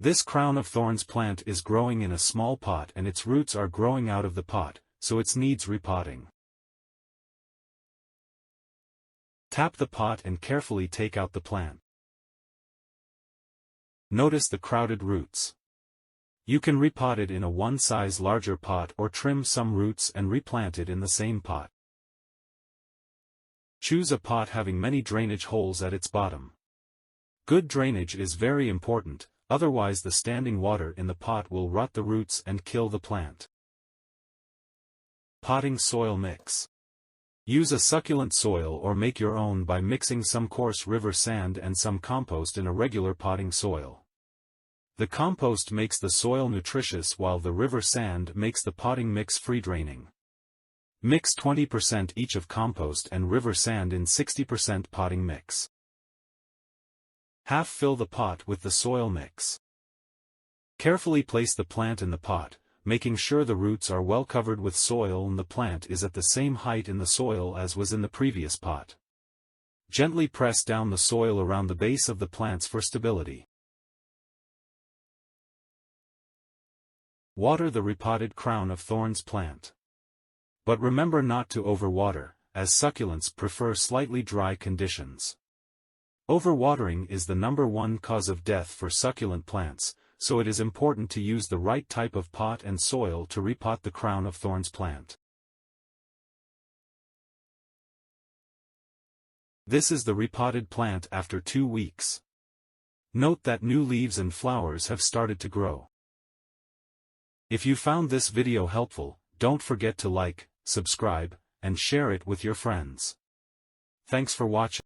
This crown of thorns plant is growing in a small pot and its roots are growing out of the pot, so it needs repotting. Tap the pot and carefully take out the plant. Notice the crowded roots. You can repot it in a one-size larger pot or trim some roots and replant it in the same pot. Choose a pot having many drainage holes at its bottom. Good drainage is very important, otherwise the standing water in the pot will rot the roots and kill the plant. Potting soil mix. Use a succulent soil or make your own by mixing some coarse river sand and some compost in a regular potting soil. The compost makes the soil nutritious while the river sand makes the potting mix free-draining. Mix 20% each of compost and river sand in 60% potting mix. Half fill the pot with the soil mix. Carefully place the plant in the pot, making sure the roots are well covered with soil and the plant is at the same height in the soil as was in the previous pot. Gently press down the soil around the base of the plants for stability. Water the repotted crown of thorns plant. But remember not to overwater, as succulents prefer slightly dry conditions. Overwatering is the #1 cause of death for succulent plants, so it is important to use the right type of pot and soil to repot the crown of thorns plant. This is the repotted plant after 2 weeks. Note that new leaves and flowers have started to grow. If you found this video helpful, don't forget to like, subscribe, and share it with your friends. Thanks for watching.